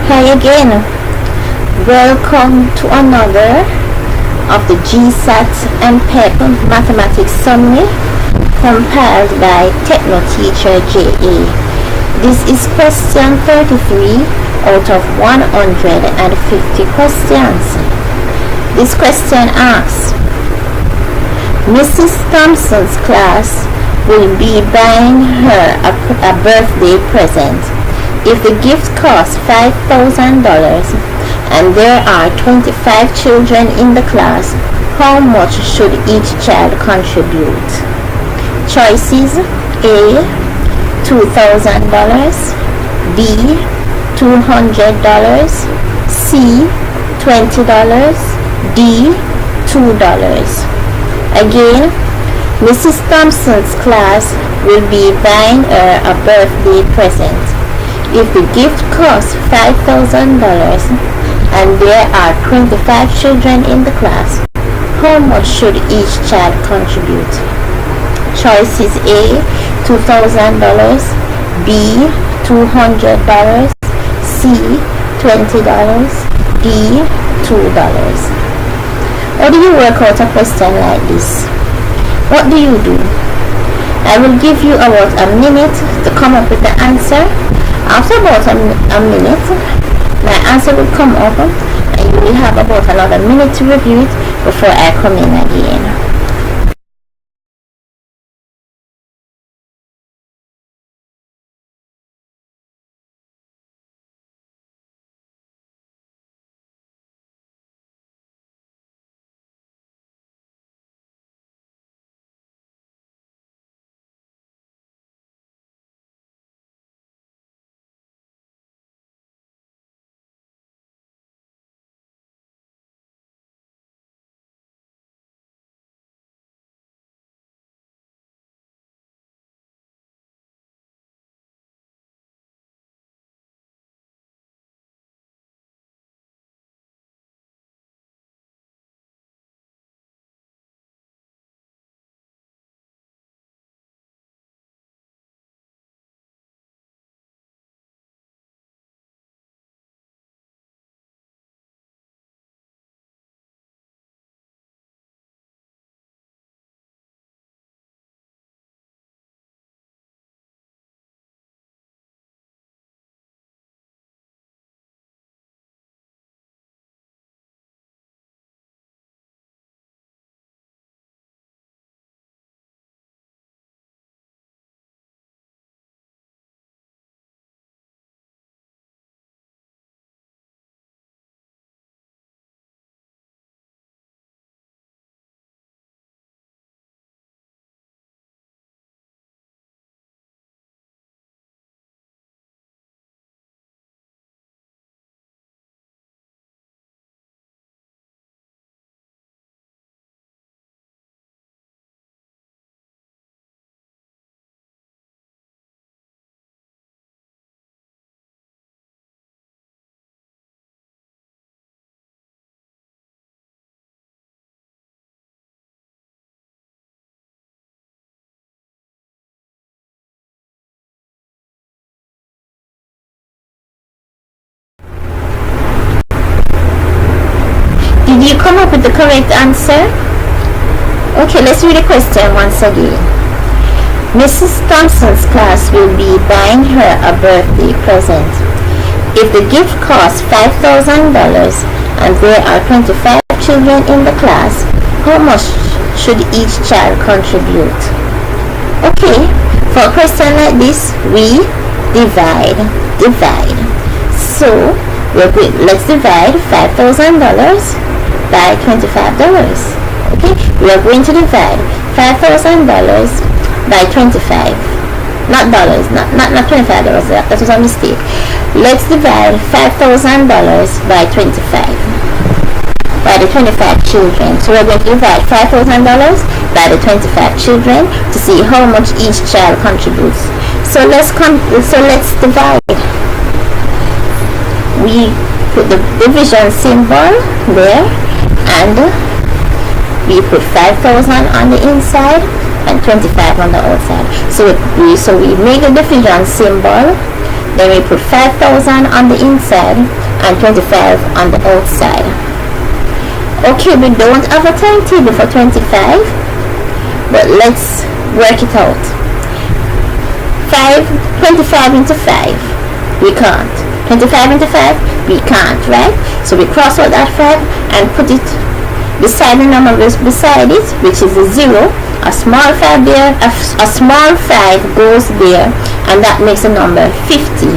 Hi again. Welcome to another of the GSAT and PEP Mathematics Summary compiled by Techno Teacher JA. This is question 33 out of 150 questions. This question asks, Mrs. Thompson's class will be buying her a birthday present. If the gift costs $5,000 and there are 25 children in the class, how much should each child contribute? Choices: A, $2,000, B, $200, C, $20, D, $2. Again, Mrs. Thompson's class will be buying her a birthday present. If the gift costs $5,000 and there are 25 children in the class, how much should each child contribute? Choices: A, $2,000, B, $200, C, $20, D, $2. How do you work out a question like this? What do? I will give you about a minute to come up with the answer. After about a minute, my answer will come up and you will have about another minute to review it before I come in again. Did you come up with the correct answer? Okay, let's read the question once again. Mrs. Thompson's class will be buying her a birthday present. If the gift costs $5,000 and there are 25 children in the class, how much should each child contribute? Okay, for a question like this, we divide. So, let's divide $5,000 by $25. Okay, we are going to divide $5,000 by 25. Not dollars, not $25. That was a mistake. Let's divide $5,000 by 25. By the 25 children. So we're going to divide $5,000 by the 25 children to see how much each child contributes. So let's divide. We put the division symbol there, and we put 5,000 on the inside and 25 on the outside. So we make the division symbol Then we put 5,000 on the inside and 25 on the outside. Okay, we don't have a timetable for 25, but let's work it out. 25 into 5, we can't. 25 into 5, we can't, right? So we cross out that 5 and put it beside the number beside it, which is a 0. A small 5 there, a small 5 goes there, and that makes the number 50.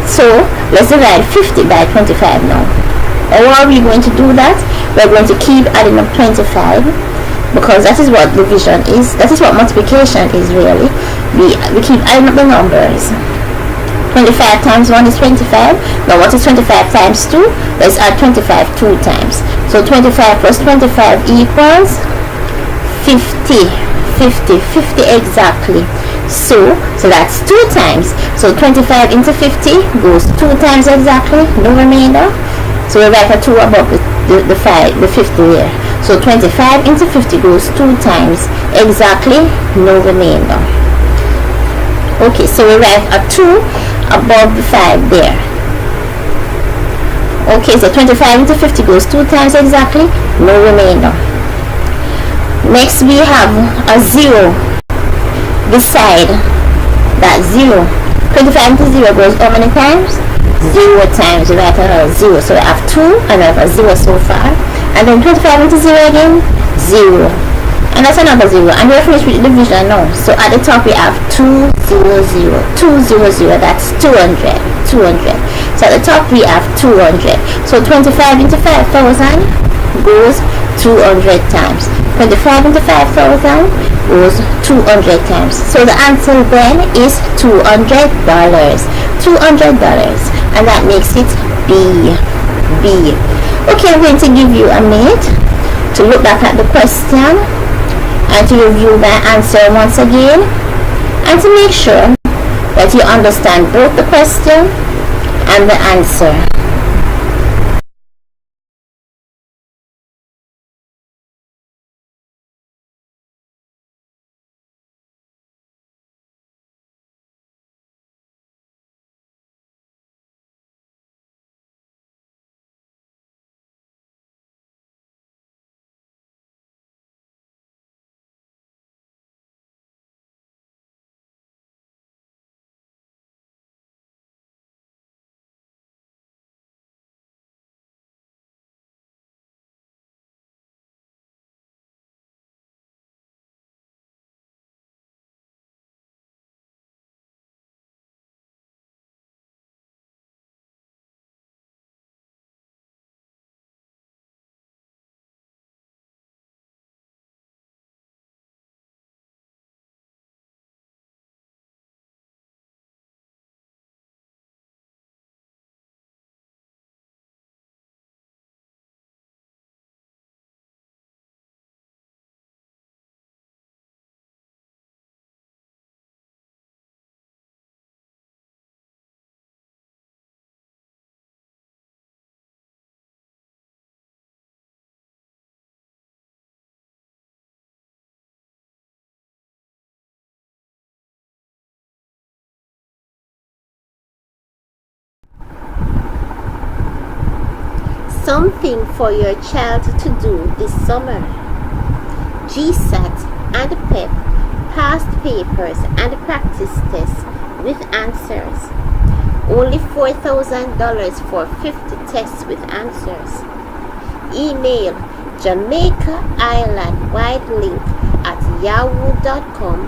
So let's divide 50 by 25 now. How are we going to do that? We're going to keep adding up 25, because that is what division is. That is what multiplication is really. We keep adding up the numbers. 25 times 1 is 25. Now what is 25 times 2? Let's add 25 2 times. So 25 plus 25 equals 50 exactly. So that's 2 times. So 25 into 50 goes 2 times exactly, no remainder. So we write a 2 above the 50 there. So 25 into 50 goes 2 times exactly, no remainder. Okay, so we write a 2 above the 5 there. Okay, so 25 into 50 goes 2 times exactly, no remainder. Next we have a 0 beside that 0. 25 into 0 goes how many times? 0 times. We write a 0. So we have 2 and we have a 0 so far. And then 25 into 0 again, 0. And that's another 0. And we're finished with division now. So at the top we have 200. That's 200. So at the top we have 200. So 25 into 5,000 goes 200 times. 25 into 5,000 goes 200 times. So the answer then is $200. And that makes it B. Okay, I'm going to give you a minute to look back at the question and to review my answer once again, and to make sure that you understand both the question and the answer. Something for your child to do this summer. GSAT and PEP past papers and practice tests with answers. Only $4,000 for 50 tests with answers. Email Jamaica Island Wide Link at yahoo.com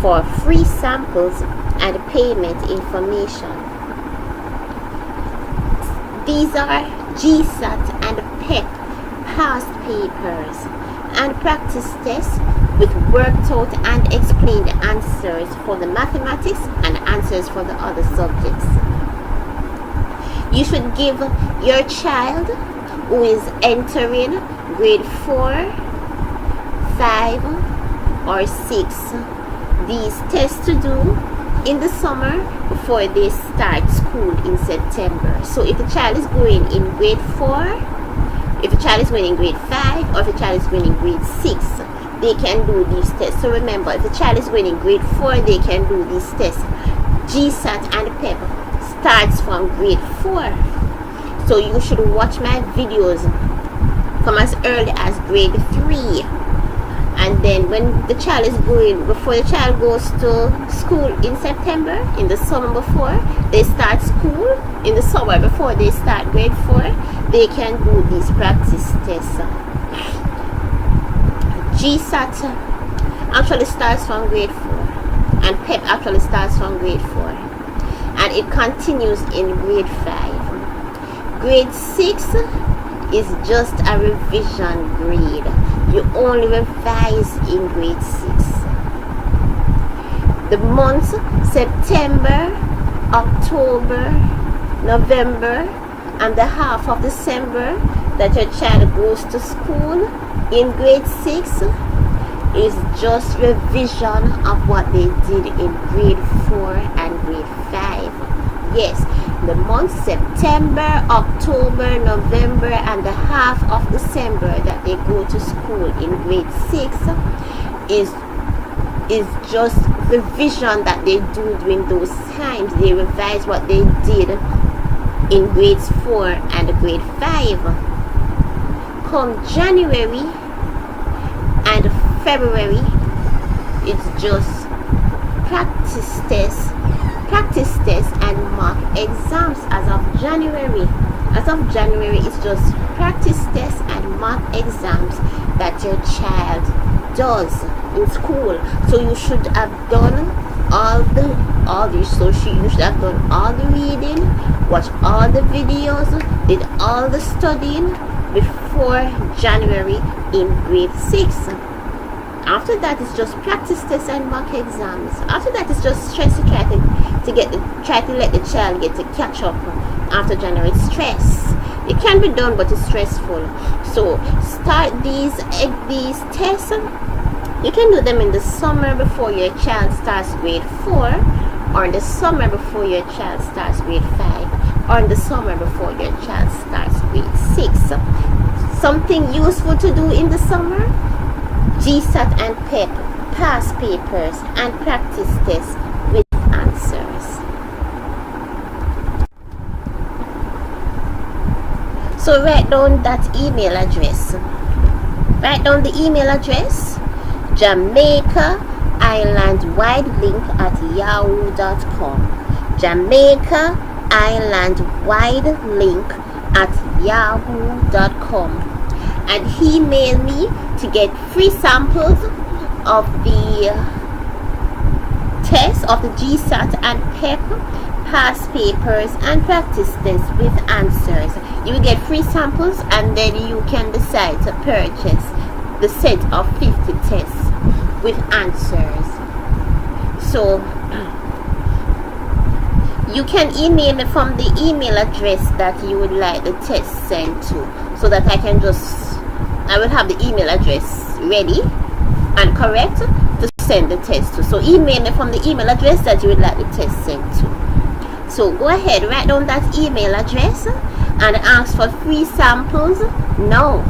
for free samples and payment information. These are GSAT and PEP past papers and practice tests with worked out and explained answers for the mathematics and answers for the other subjects. You should give your child who is entering grade 4, 5 or 6 these tests to do in the summer before they start school in September. So if the child is going in grade 4, if the child is going in grade 5, or if the child is going in grade 6, they can do these tests. So remember, if the child is going in grade 4, they can do these tests. GSAT and PEP starts from grade 4. So you should watch my videos from as early as grade 3. And then when the child is going, before the child goes to school in September, in the summer before they start school, in the summer before they start grade 4, they can do these practice tests. GSAT actually starts from grade 4 and PEP actually starts from grade 4 and it continues in grade 5. Grade 6 is just a revision grade. You only revise in grade 6. The months September, October, November, and the half of December that your child goes to school in grade 6 is just revision of what they did in grade 4 and grade 5. Yes, the months September, October, November, and the half of December that they go to school in grade 6 is just revision that they do during those times. They revise what they did in grades 4 and grade 5. Come January and February, it's just practice tests and mock exams. As of January, it's just practice tests and mock exams that your child does in school. So you should have done you should have done all the reading, watched all the videos, did all the studying before January in grade 6. After that, it's just practice tests and mock exams. After that, it's just stress to try to let the child get to catch up after January. It's stress. It can be done, but it's stressful. So start these tests. You can do them in the summer before your child starts grade 4, or in the summer before your child starts grade 5, or in the summer before your child starts grade 6. Something useful to do in the summer: GSAT and PEP, past papers and practice tests with answers. So write down that email address. Write down the email address: Jamaica Island Wide Link at yahoo.com. Jamaica Island Wide Link at yahoo.com. And email me to get free samples of the test of the GSAT and PEP, past papers and practice tests with answers. You will get free samples and then you can decide to purchase the set of 50 tests with answers. So you can email me from the email address that you would like the test sent to, so that I will have the email address ready and correct to send the test to. So email me from the email address that you would like the test sent to. So go ahead, write down that email address and ask for free samples now.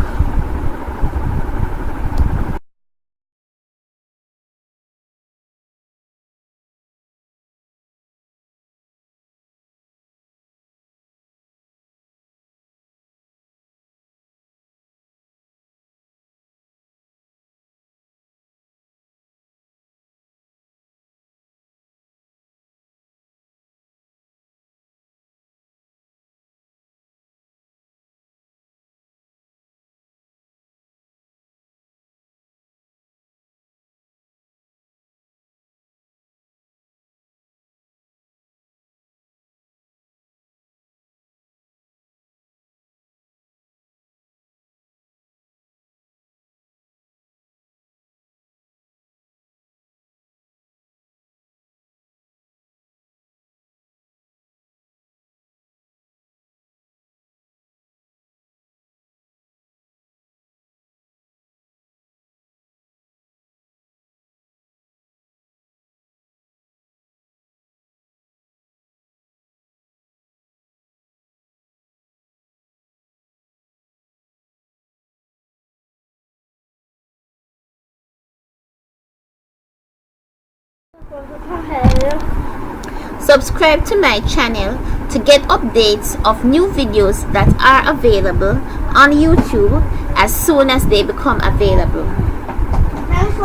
Subscribe to my channel to get updates of new videos that are available on YouTube as soon as they become available.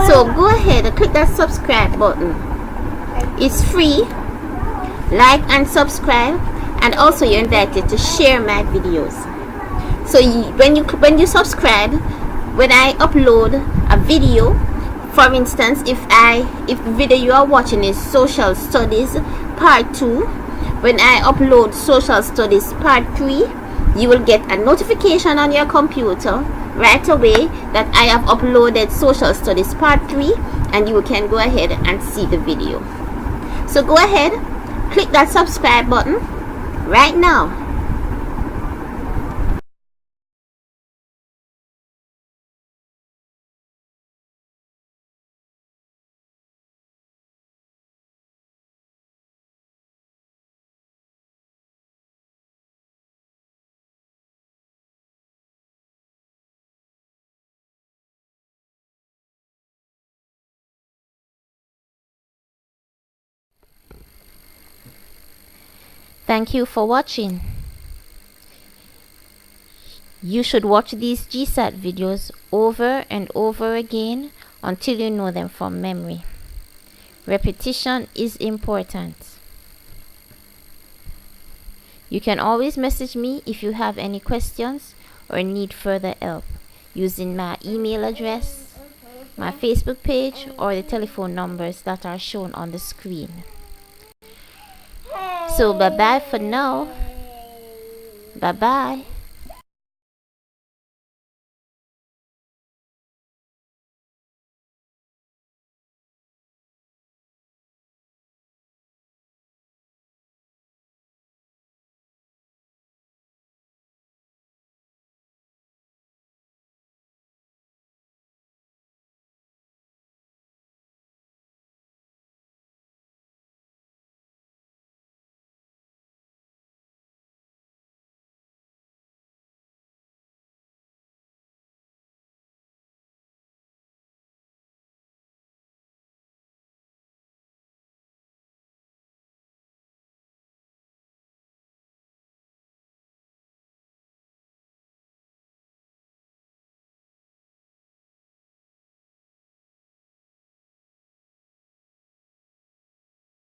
So go ahead and click that subscribe button. It's free. Like and subscribe, and also you're invited to share my videos. So when you subscribe, when I upload a video, for instance, if the video you are watching is Social Studies Part 2, when I upload Social Studies Part 3, you will get a notification on your computer right away that I have uploaded Social Studies Part 3, and you can go ahead and see the video. So go ahead, click that subscribe button right now. Thank you for watching. You should watch these GSAT videos over and over again until you know them from memory. Repetition is important. You can always message me if you have any questions or need further help using my email address, my Facebook page, or the telephone numbers that are shown on the screen. So bye bye for now. Bye bye.